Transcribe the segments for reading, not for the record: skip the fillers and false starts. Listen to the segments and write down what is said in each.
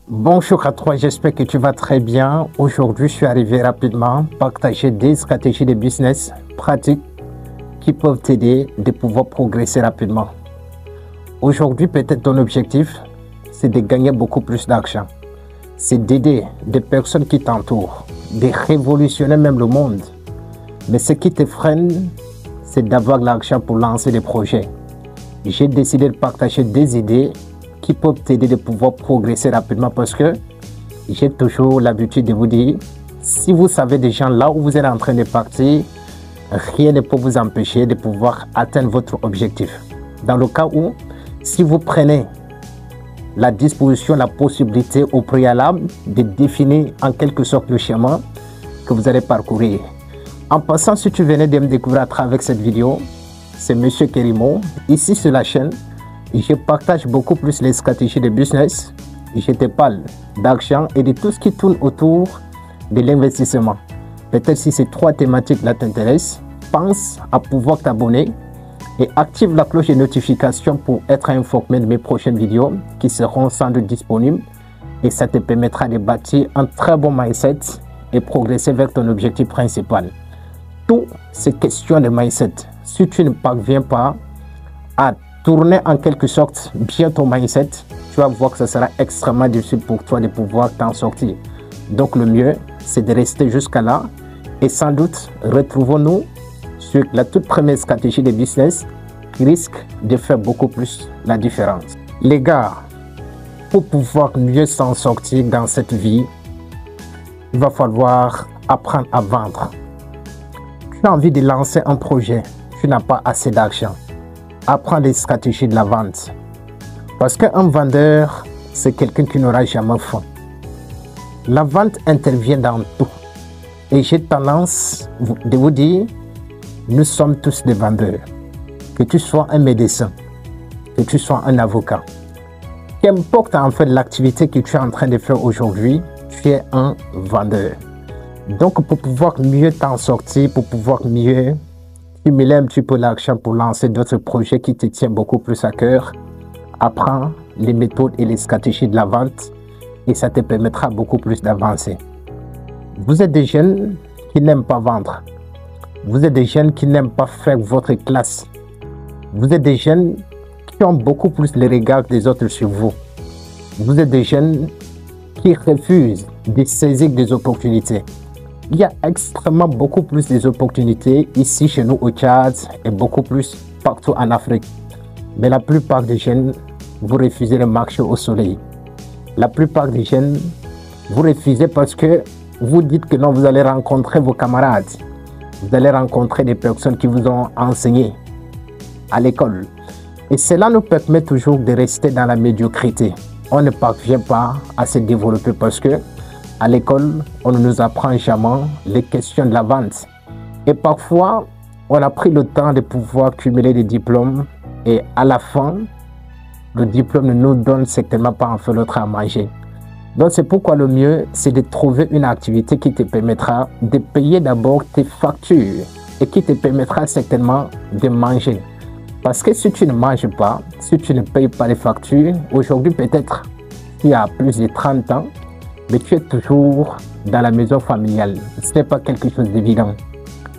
Bonjour à toi, j'espère que tu vas très bien. Aujourd'hui, je suis arrivé rapidement partager des stratégies de business pratiques qui peuvent t'aider de pouvoir progresser rapidement. Aujourd'hui, peut-être ton objectif, c'est de gagner beaucoup plus d'argent. C'est d'aider des personnes qui t'entourent, de révolutionner même le monde. Mais ce qui te freine, c'est d'avoir l'argent pour lancer des projets. J'ai décidé de partager des idées qui peuvent t'aider de pouvoir progresser rapidement parce que j'ai toujours l'habitude de vous dire, si vous savez déjà là où vous êtes en train de partir, rien ne peut vous empêcher de pouvoir atteindre votre objectif. Dans le cas où, si vous prenez la disposition, la possibilité au préalable de définir en quelque sorte le chemin que vous allez parcourir. En passant, si tu venais de me découvrir à travers cette vidéo, c'est Monsieur Kerimo, ici sur la chaîne. Je partage beaucoup plus les stratégies de business. Je te parle d'argent et de tout ce qui tourne autour de l'investissement. Peut-être si ces trois thématiques-là t'intéressent, pense à pouvoir t'abonner et active la cloche de notification pour être informé de mes prochaines vidéos qui seront sans doute disponibles. Et ça te permettra de bâtir un très bon mindset et progresser vers ton objectif principal. Tout, c'est question de mindset. Si tu ne parviens pas à tourner en quelque sorte bien ton mindset, tu vas voir que ça sera extrêmement difficile pour toi de pouvoir t'en sortir. Donc le mieux, c'est de rester jusqu'à là et sans doute retrouvons-nous sur la toute première stratégie de business qui risque de faire beaucoup plus la différence. Les gars, pour pouvoir mieux s'en sortir dans cette vie, il va falloir apprendre à vendre. Tu as envie de lancer un projet, tu n'as pas assez d'argent. Apprends les stratégies de la vente. Parce qu'un vendeur, c'est quelqu'un qui n'aura jamais faim. La vente intervient dans tout. Et j'ai tendance de vous dire, nous sommes tous des vendeurs. Que tu sois un médecin, que tu sois un avocat. Qu'importe en fait l'activité que tu es en train de faire aujourd'hui, tu es un vendeur. Donc pour pouvoir mieux t'en sortir, pour pouvoir mieux cumuler un petit peu l'argent pour lancer d'autres projets qui te tiennent beaucoup plus à cœur, apprends les méthodes et les stratégies de la vente et ça te permettra beaucoup plus d'avancer. Vous êtes des jeunes qui n'aiment pas vendre. Vous êtes des jeunes qui n'aiment pas faire votre classe. Vous êtes des jeunes qui ont beaucoup plus le regard des autres sur vous. Vous êtes des jeunes qui refusent de saisir des opportunités. Il y a extrêmement beaucoup plus d'opportunités ici chez nous au Tchad et beaucoup plus partout en Afrique. Mais la plupart des jeunes, vous refusez le marché au soleil. La plupart des jeunes, vous refusez parce que vous dites que non, vous allez rencontrer vos camarades. Vous allez rencontrer des personnes qui vous ont enseigné à l'école. Et cela nous permet toujours de rester dans la médiocrité. On ne parvient pas à se développer parce que à l'école, on ne nous apprend jamais les questions de la vente. Et parfois, on a pris le temps de pouvoir cumuler des diplômes et à la fin, le diplôme ne nous donne certainement pas en fait l'autre à manger. Donc c'est pourquoi le mieux, c'est de trouver une activité qui te permettra de payer d'abord tes factures et qui te permettra certainement de manger. Parce que si tu ne manges pas, si tu ne payes pas les factures, aujourd'hui peut-être tu as plus de 30 ans, mais tu es toujours dans la maison familiale. Ce n'est pas quelque chose d'évident.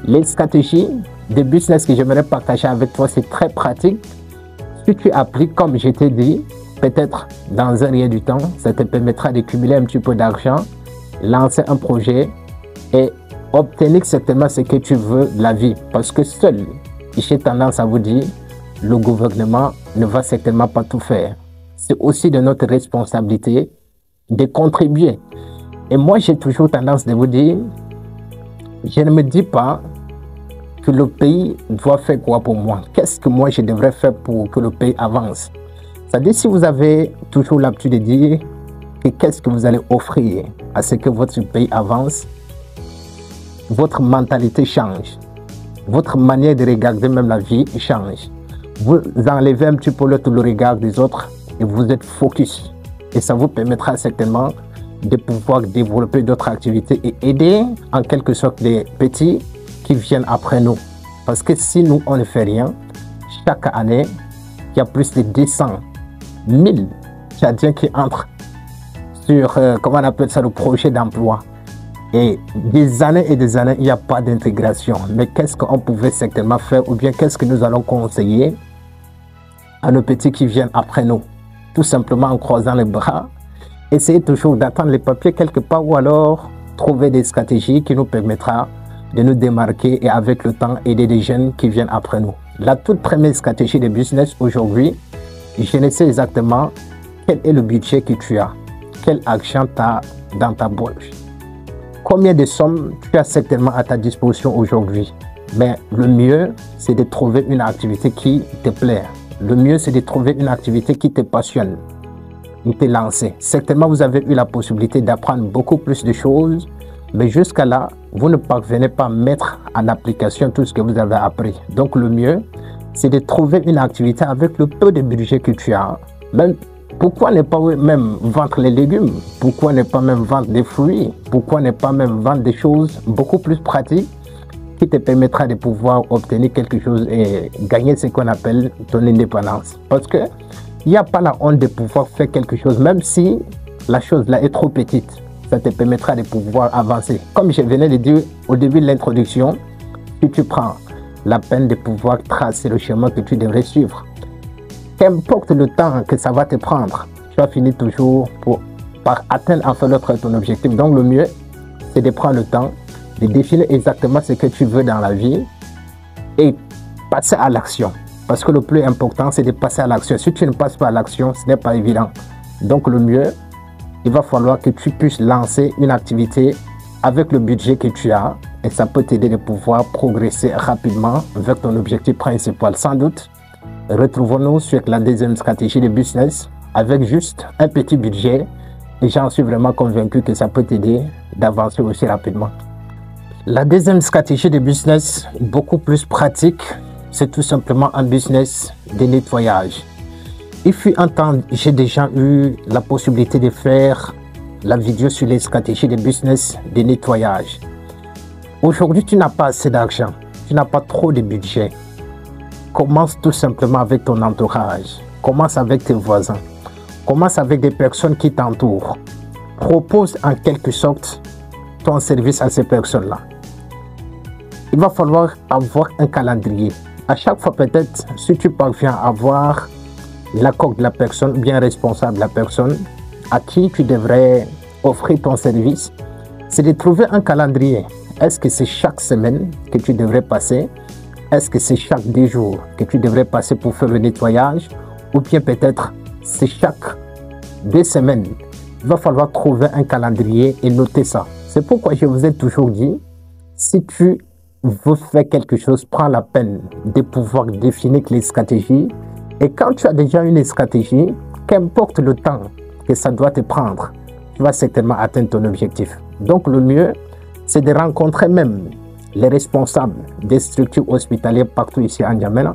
Les stratégies de business que j'aimerais partager avec toi, c'est très pratique. Si tu appliques, comme je t'ai dit, peut-être dans un rien du temps, ça te permettra de cumuler un petit peu d'argent, lancer un projet et obtenir certainement ce que tu veux de la vie. Parce que seul, j'ai tendance à vous dire, le gouvernement ne va certainement pas tout faire. C'est aussi de notre responsabilité de contribuer. Et moi, j'ai toujours tendance de vous dire, je ne me dis pas que le pays doit faire quoi pour moi. Qu'est-ce que moi, je devrais faire pour que le pays avance? C'est-à-dire, si vous avez toujours l'habitude de dire que qu'est-ce que vous allez offrir à ce que votre pays avance, votre mentalité change. Votre manière de regarder même la vie change. Vous enlevez un petit peu le regard des autres et vous êtes focus. Et ça vous permettra certainement de pouvoir développer d'autres activités et aider en quelque sorte les petits qui viennent après nous. Parce que si nous, on ne fait rien, chaque année, il y a plus de 200 000 Tchadiens qui entrent sur, comment on appelle ça, le projet d'emploi. Et des années, il n'y a pas d'intégration. Mais qu'est-ce qu'on pouvait certainement faire, ou bien qu'est-ce que nous allons conseiller à nos petits qui viennent après nous? Tout simplement en croisant les bras, essayer toujours d'attendre les papiers quelque part, ou alors trouver des stratégies qui nous permettra de nous démarquer et avec le temps aider des jeunes qui viennent après nous. La toute première stratégie de business aujourd'hui, je ne sais exactement quel est le budget que tu as, quel argent tu as dans ta poche, combien de sommes tu as certainement à ta disposition aujourd'hui. Mais le mieux, c'est de trouver une activité qui te plaît. Le mieux, c'est de trouver une activité qui te passionne, qui te lance. Certainement, vous avez eu la possibilité d'apprendre beaucoup plus de choses, mais jusqu'à là, vous ne parvenez pas à mettre en application tout ce que vous avez appris. Donc, le mieux, c'est de trouver une activité avec le peu de budget que tu as. Même, pourquoi ne pas même vendre les légumes? Pourquoi ne pas même vendre des fruits? Pourquoi ne pas même vendre des choses beaucoup plus pratiques qui te permettra de pouvoir obtenir quelque chose et gagner ce qu'on appelle ton indépendance? Parce que il n'y a pas la honte de pouvoir faire quelque chose, même si la chose là est trop petite. Ça te permettra de pouvoir avancer. Comme je venais de dire au début de l'introduction, si tu prends la peine de pouvoir tracer le chemin que tu devrais suivre, qu'importe le temps que ça va te prendre, tu vas finir toujours par atteindre enfin ton objectif. Donc le mieux, c'est de prendre le temps de définir exactement ce que tu veux dans la vie et passer à l'action. Parce que le plus important, c'est de passer à l'action. Si tu ne passes pas à l'action, ce n'est pas évident. Donc le mieux, il va falloir que tu puisses lancer une activité avec le budget que tu as et ça peut t'aider de pouvoir progresser rapidement vers ton objectif principal. Sans doute, retrouvons-nous sur la deuxième stratégie de business avec juste un petit budget et j'en suis vraiment convaincu que ça peut t'aider d'avancer aussi rapidement. La deuxième stratégie de business, beaucoup plus pratique, c'est tout simplement un business de nettoyage. Il fut un temps, j'ai déjà eu la possibilité de faire la vidéo sur les stratégies de business de nettoyage. Aujourd'hui, tu n'as pas assez d'argent, tu n'as pas trop de budget. Commence tout simplement avec ton entourage, commence avec tes voisins, commence avec des personnes qui t'entourent. Propose en quelque sorte ton service à ces personnes-là. Il va falloir avoir un calendrier. À chaque fois, peut-être, si tu parviens à avoir l'accord de la personne, bien responsable de la personne à qui tu devrais offrir ton service, c'est de trouver un calendrier. Est-ce que c'est chaque semaine que tu devrais passer? Est-ce que c'est chaque 2 jours que tu devrais passer pour faire le nettoyage? Ou bien peut-être c'est chaque 2 semaines? Il va falloir trouver un calendrier et noter ça. C'est pourquoi je vous ai toujours dit, si tu veux faire quelque chose, prends la peine de pouvoir définir les stratégies. Et quand tu as déjà une stratégie, qu'importe le temps que ça doit te prendre, tu vas certainement atteindre ton objectif. Donc le mieux, c'est de rencontrer même les responsables des structures hospitalières partout ici en N'Djamena,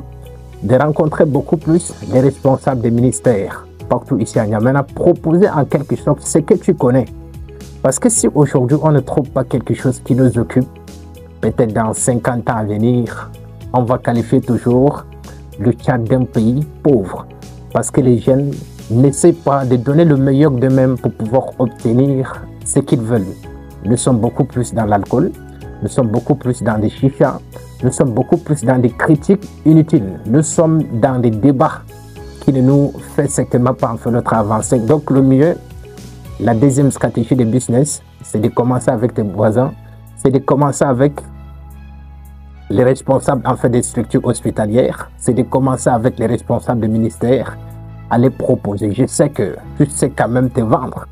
de rencontrer beaucoup plus les responsables des ministères partout ici en N'Djamena, proposer en quelque sorte ce que tu connais. Parce que si aujourd'hui on ne trouve pas quelque chose qui nous occupe, peut-être dans 50 ans à venir, on va qualifier toujours le Tchad d'un pays pauvre. Parce que les jeunes n'essaient pas de donner le meilleur d'eux-mêmes pour pouvoir obtenir ce qu'ils veulent. Nous sommes beaucoup plus dans l'alcool, nous sommes beaucoup plus dans des chichas, nous sommes beaucoup plus dans des critiques inutiles. Nous sommes dans des débats qui ne nous fait certainement pas en faire notre avancée. Donc le mieux, la deuxième stratégie de business, c'est de commencer avec tes voisins, c'est de commencer avec les responsables en fait des structures hospitalières, c'est de commencer avec les responsables des ministères à les proposer. Je sais que tu sais quand même te vendre.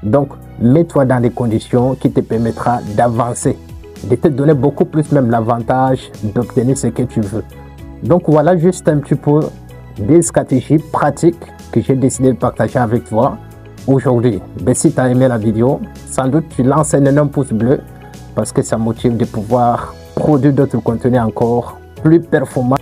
Donc, mets-toi dans des conditions qui te permettra d'avancer, de te donner beaucoup plus même l'avantage d'obtenir ce que tu veux. Donc, voilà juste un petit peu des stratégies pratiques que j'ai décidé de partager avec toi aujourd'hui. Mais si tu as aimé la vidéo, sans doute tu lances un énorme pouce bleu parce que ça motive de pouvoir produire d'autres contenus encore plus performants.